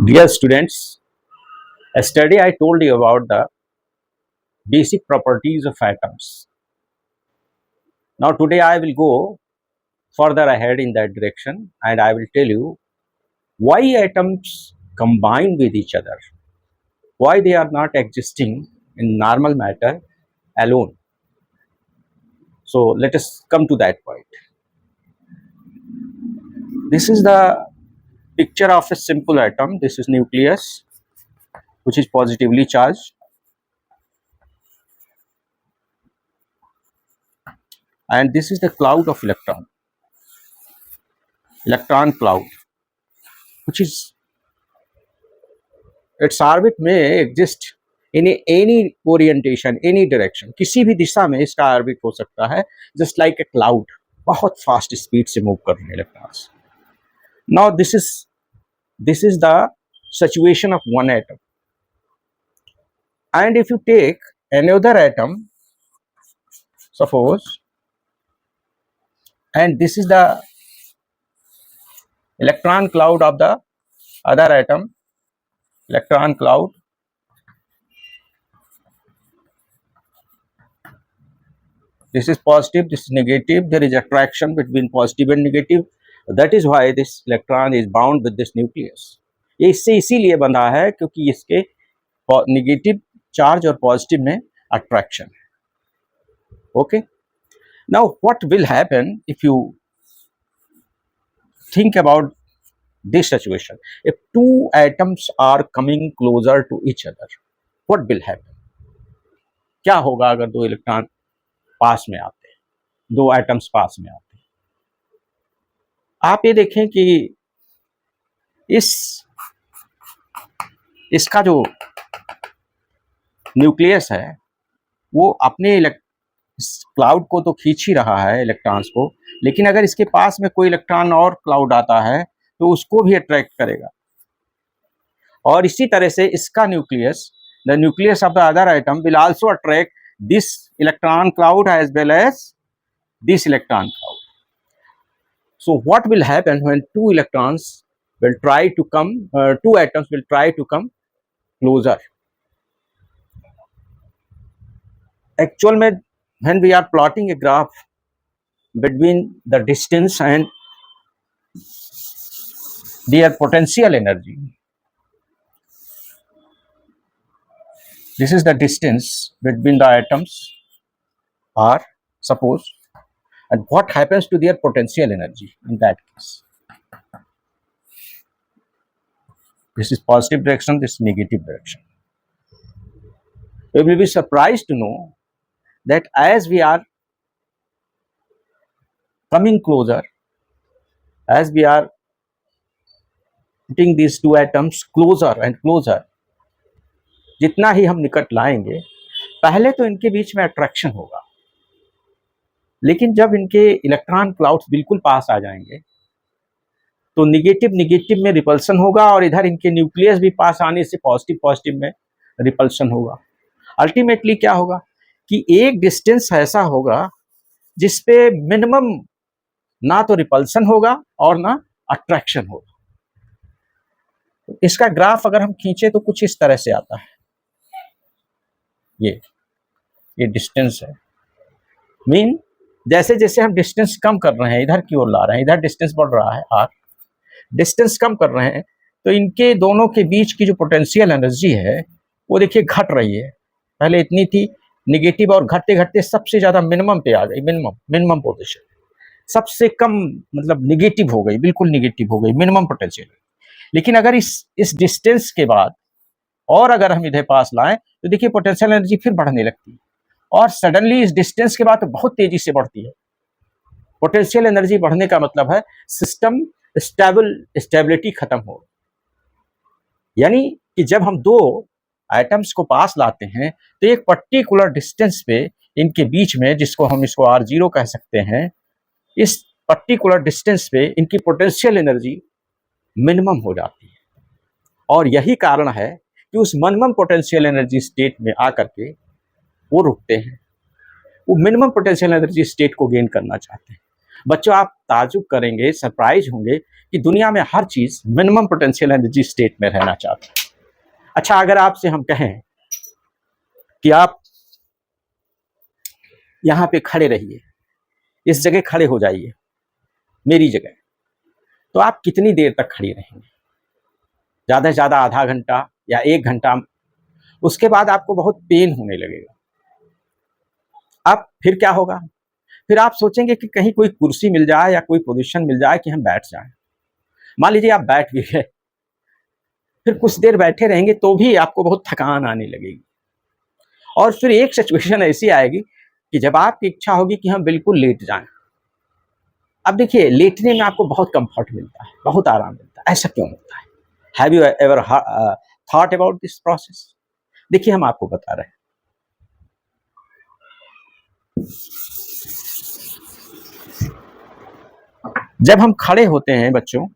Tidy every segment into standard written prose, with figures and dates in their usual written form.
Dear students, yesterday I told you about the basic properties of atoms. Now today I will go further ahead in that direction and I will tell you why atoms combine with each other, why they are not existing in normal matter alone. So let us come to that point. This is the picture of a simple atom. This is nucleus, which is positively charged, and this is the cloud of electron cloud, which is its orbit may exist in any orientation, any direction. किसी भी दिशा में इसका orbit हो सकता है, just like a cloud, बहुत fast speed से move कर रहे हैं electrons. Now this is the situation of one atom, and if you take another atom, suppose, and this is the electron cloud of the other atom, electron cloud. This is positive, this is negative. There is attraction between positive and negative. That is why this electron is bound with this nucleus. ये इससे इसीलिए बंधा है क्योंकि इसके negative charge और positive में attraction है. Okay, now what will happen if you think about this situation. If two atoms are coming closer to each other, what will happen? क्या होगा अगर दो इलेक्ट्रॉन पास में आते हैं, दो एटम्स पास में आते हैं? आप ये देखें कि इसका जो न्यूक्लियस है वो अपने क्लाउड को तो खींच ही रहा है, इलेक्ट्रॉन्स को, लेकिन अगर इसके पास में कोई इलेक्ट्रॉन और क्लाउड आता है तो उसको भी अट्रैक्ट करेगा. और इसी तरह से इसका nucleus, the nucleus of the other atom will also attract this electron cloud as well as this electron cloud. So what will happen when two electrons will try to come, two atoms will try to come closer? Actual में when we are plotting a graph between the distance and their potential energy, this is the distance between the atoms R, suppose, and what happens to their potential energy in that case? This is positive direction, this is negative direction. You will be surprised to know that as we are coming closer, as we are putting these two atoms closer and closer, जितना ही हम निकट लाएंगे, पहले तो इनके बीच में attraction होगा, लेकिन जब इनके इलेक्ट्रॉन क्लाउड्स बिल्कुल पास आ जाएंगे तो निगेटिव में रिपल्सन होगा और इधर इनके न्यूक्लियस भी पास आने से पॉजिटिव में रिपल्सन होगा. अल्टीमेटली क्या होगा कि एक डिस्टेंस ऐसा होगा जिसपे मिनिमम ना तो रिपल्सन होगा और ना अट्रैक्शन होगा. तो इसका ग्राफ अगर हम खींचे तो कुछ इस तरह से आता है. ये डिस्टेंस है. मीन जैसे जैसे हम डिस्टेंस कम कर रहे हैं, इधर की ओर ला रहे हैं, इधर डिस्टेंस बढ़ रहा है, आर डिस्टेंस कम कर रहे हैं, तो इनके दोनों के बीच की जो पोटेंशियल एनर्जी है वो देखिए घट रही है. पहले इतनी थी निगेटिव और घटते घटते सबसे ज्यादा मिनिमम पे आ गई, मिनिमम पोजीशन, सबसे कम मतलब निगेटिव हो गई, बिल्कुल निगेटिव हो गई, मिनिमम पोटेंशियल. लेकिन अगर इस डिस्टेंस के बाद और अगर हम इधर पास लाएं तो देखिए पोटेंशियल एनर्जी फिर बढ़ने लगती है और सडनली इस डिस्टेंस के बाद तो बहुत तेजी से बढ़ती है. पोटेंशियल एनर्जी बढ़ने का मतलब है सिस्टम स्टेबिलिटी खत्म हो. यानी कि जब हम दो एटम्स को पास लाते हैं तो एक पर्टिकुलर डिस्टेंस पे इनके बीच में, जिसको हम इसको R0 कह सकते हैं, इस पर्टिकुलर डिस्टेंस पे इनकी पोटेंशियल एनर्जी मिनिमम हो जाती है. और यही कारण है कि उस मिनिमम पोटेंशियल एनर्जी स्टेट में आकर के वो रुकते हैं. वो मिनिमम पोटेंशियल एनर्जी स्टेट को गेन करना चाहते हैं. बच्चों आप ताजुब करेंगे, सरप्राइज होंगे कि दुनिया में हर चीज मिनिमम पोटेंशियल एनर्जी स्टेट में रहना चाहती है। अच्छा, अगर आपसे हम कहें कि आप यहां पे खड़े रहिए, इस जगह खड़े हो जाइए, मेरी जगह, तो आप कितनी देर तक खड़ी रहेंगे? ज्यादा से ज्यादा आधा घंटा या 1 घंटा। उसके बाद आपको बहुत पेन होने लगेगा। अब फिर क्या होगा? फिर आप सोचेंगे कि कहीं कोई कुर्सी मिल जाए या कोई पोजीशन मिल जाए कि हम बैठ जाएं। मान लीजिए आप बैठ भी गए, फिर कुछ देर बैठे रहेंगे तो भी आपको बहुत थकान आने लगेगी, और फिर एक सिचुएशन ऐसी आएगी कि जब आपकी इच्छा होगी कि हम बिल्कुल लेट जाएं। अब देखिए, लेटने में आपको बहुत कंफर्ट मिलता है, बहुत आराम मिलता है। ऐसा क्यों होता है? Have you ever thought about this process? देखिए, हम आपको बता रहे हैं। जब हम खड़े होते हैं बच्चों,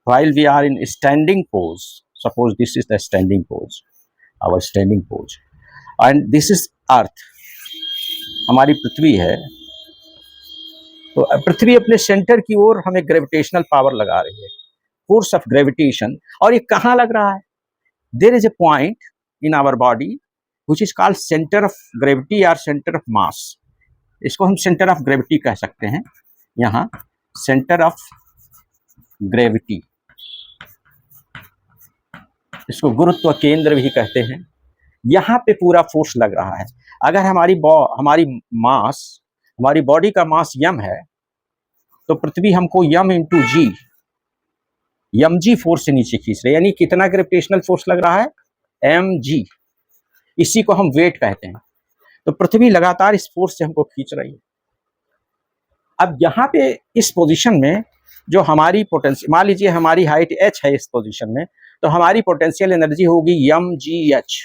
while we are in standing pose, suppose this is the standing pose, our standing pose, and this is earth, हमारी पृथ्वी है, तो पृथ्वी अपने सेंटर की ओर हमें ग्रेविटेशनल पावर लगा रही है, फोर्स ऑफ ग्रेविटेशन। और ये कहाँ लग रहा है? There is a point in our body which is called centre of gravity और सेंटर ऑफ मास। इसको हम सेंटर ऑफ ग्रेविटी कह सकते हैं। यहाँ सेंटर ऑफ ग्रेविटी, इसको गुरुत्व केंद्र भी कहते हैं। यहाँ पे पूरा फोर्स लग रहा है। अगर हमारी बॉडी का मास यम है, तो पृथ्वी हमको यम इंटू जी, यम जी फोर्स से नीचे खींच रही है। यानी कितना ग्रेविटेशनल फोर्स लग रहा है? M G. इसी को हम वेट कहते हैं। तो पृथ्वी लगातार इस फोर्स से हमको खींच रही है। अब यहाँ पे इस पोजीशन में जो हमारी पोटेंशियल, मान लीजिए हमारी हाइट h है इस पोजीशन में, तो हमारी पोटेंशियल एनर्जी होगी यम जी एच।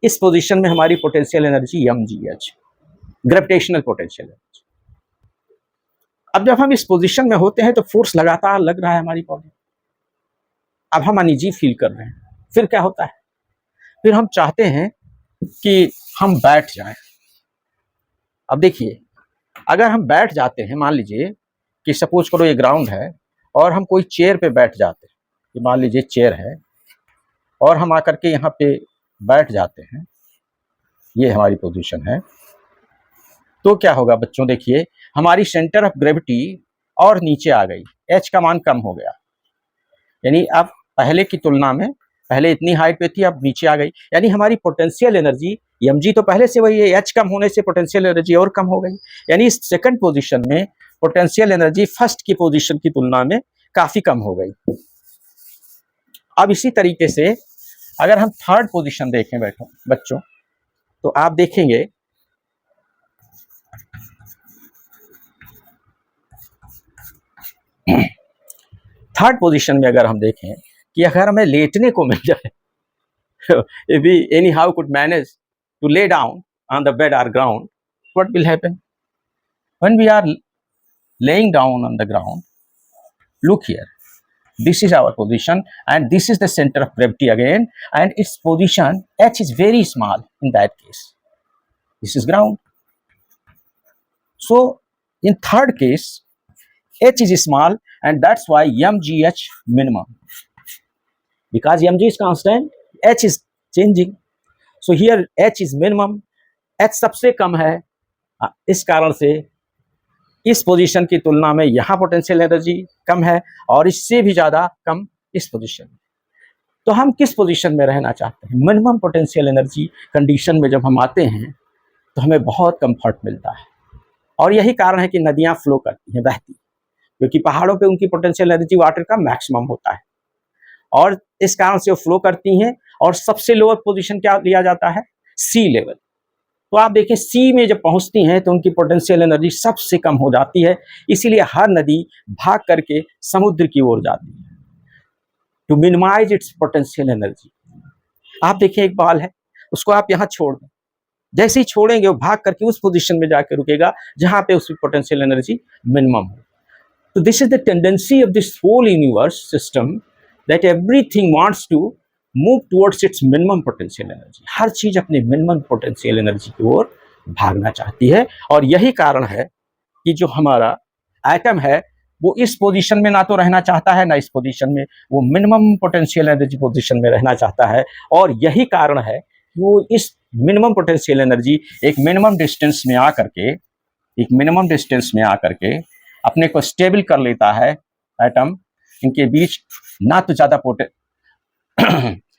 इस पोजीशन में हमारी potential energy m g h, gravitational potential energy. अब जब हम इस पोजीशन में होते हैं तो फोर्स लगातार लग रहा है हमारी बॉडी। अब हम अनईजी फील कर रहे हैं। फिर क्या होता है? फिर हम चाहते हैं कि हम बैठ जाएं। अब देखिए, अगर हम बैठ जाते हैं, मान लीजिए कि सपोज करो ये ग्राउंड है और हम कोई चेयर पे बैठ जाते हैं, मान लीजिए चेयर है और हम आकर के यहाँ पे बैठ जाते हैं, ये हमारी पोजीशन है, तो क्या होगा बच्चों? देखिए, हमारी सेंटर ऑफ ग्रेविटी और नीचे आ गई, एच का मान कम हो गया। यानी अब पहले की तुलना में, पहले इतनी हाइट पे थी, अब नीचे आ गई। यानी हमारी पोटेंशियल एनर्जी एम जी तो पहले से वही है, एच कम होने से पोटेंशियल एनर्जी और कम हो गई। यानी इस सेकंड पोजीशन में पोटेंशियल एनर्जी फर्स्ट की पोजीशन की तुलना में काफी कम हो गई। अब इसी तरीके से अगर हम थर्ड पोजीशन देखें बच्चों, तो आप देखेंगे थर्ड पोजीशन में अगर हम देखें कि अगर हमें लेटने को मिल जाए, if we anyhow could manage to lay down on the bed or ground, what will happen? When we are laying down on the ground, look here, this is our position and this is the center of gravity again, and its position h is very small in that case. This is ground. So in third case, h is small and that's why mgh minimum, because mg is constant, h is changing, so here h is minimum, h सबसे कम है। इस कारण से इस position की तुलना में यहाँ पोटेंशियल एनर्जी कम है और इससे भी ज़्यादा कम इस पोजीशन में। तो हम किस पोजीशन में रहना चाहते हैं? मिनिमम पोटेंशियल एनर्जी कंडीशन में जब हम आते हैं तो हमें बहुत कंफर्ट मिलता है, और यही कारण है कि नदियाँ फ्लो करती हैं, बहती, क्योंकि पहाड़ों पे उनकी पोटेंशियल एनर्जी वाटर का मैक्सिमम होता है और इस कारण से वो फ्लो करती हैं। और सबसे लोअर पोजीशन क्या लिया जाता है? सी लेवल। तो आप देखें, सी में जब पहुंचती हैं तो उनकी पोटेंशियल एनर्जी सबसे कम हो जाती है। इसीलिए हर नदी भाग करके समुद्र की ओर जाती है to minimise its potential energy. आप देखिए, एक बॉल है, उसको आप यहाँ छोड़ दें, जैसे ही छोड़ेंगे वो भाग करके उस पोजीशन में जाके रुकेगा जहां पे उसकी पोटेंशियल एनर्जी मिनिमम हो। तो this is the tendency of this whole universe system, that everything wants to move towards its minimum potential energy. हर चीज अपनी मिनिमम पोटेंशियल एनर्जी की ओर भागना चाहती है, और यही कारण है कि जो हमारा एटम है वो इस पोजीशन में ना तो रहना चाहता है ना इस पोजीशन में, वो मिनिमम पोटेंशियल एनर्जी पोजीशन में रहना चाहता है। और यही कारण है कि वो इस मिनिमम पोटेंशियल एनर्जी एक मिनिमम डिस्टेंस में आकर के अपने को स्टेबल कर लेता है। एटम इनके बीच ना तो ज़्यादा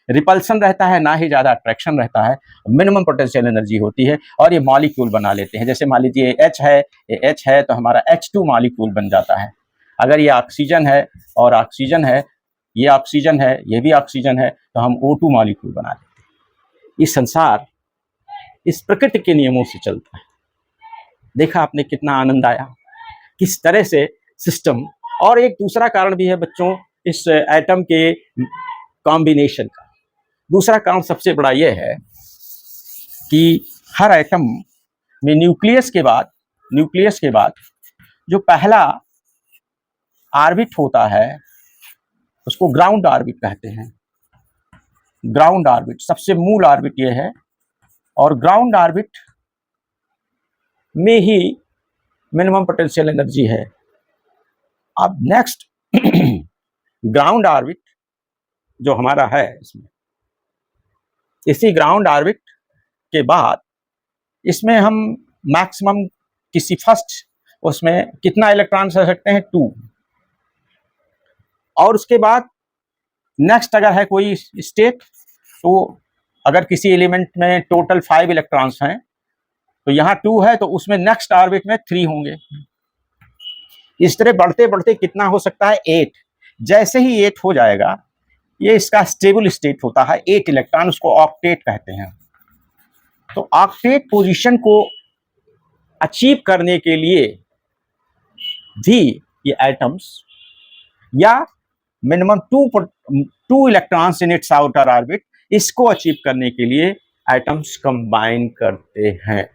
रिपल्सन रहता है ना ही ज़्यादा अट्रैक्शन रहता है, मिनिमम पोटेंशियल एनर्जी होती है और ये मॉलिक्यूल बना लेते हैं। जैसे मान लीजिए H है तो हमारा H2 मॉलिक्यूल बन जाता है। अगर ये ऑक्सीजन है और ऑक्सीजन है, ये ऑक्सीजन है, ये भी ऑक्सीजन है, तो हम O2 मॉलिक्यूल बना लेते हैं। ये संसार इस प्रकृति के नियमों से चलता है। देखा आपने कितना आनंद आया, किस तरह से सिस्टम। और एक दूसरा कारण भी है बच्चों इस एटम के कॉम्बिनेशन का। दूसरा कारण सबसे बड़ा यह है कि हर एटम में न्यूक्लियस के बाद जो पहला ऑर्बिट होता है उसको ग्राउंड ऑर्बिट कहते हैं। ग्राउंड ऑर्बिट सबसे मूल ऑर्बिट ये है, और ग्राउंड ऑर्बिट में ही मिनिमम पोटेंशियल एनर्जी है। अब नेक्स्ट ग्राउंड ऑर्बिट जो हमारा है, इसमें इसी ग्राउंड ऑर्बिट के बाद इसमें हम मैक्सिमम किसी फर्स्ट उसमें कितना इलेक्ट्रॉन रह सकते हैं, 2। और उसके बाद नेक्स्ट अगर है कोई स्टेट, तो अगर किसी एलिमेंट में टोटल 5 इलेक्ट्रॉन्स हैं तो यहाँ 2 है, तो उसमें नेक्स्ट ऑर्बिट में 3 होंगे। इस तरह बढ़ते बढ़ते कितना हो सकता है, 8। जैसे ही 8 हो जाएगा, ये इसका स्टेबल स्टेट होता है। 8 इलेक्ट्रॉन, उसको ऑक्टेट कहते हैं। तो ऑक्टेट पोजीशन को अचीव करने के लिए भी ये एटम्स या minimum 2 electrons in its outer orbit, इसको अचीव करने के लिए एटम्स कंबाइन करते हैं।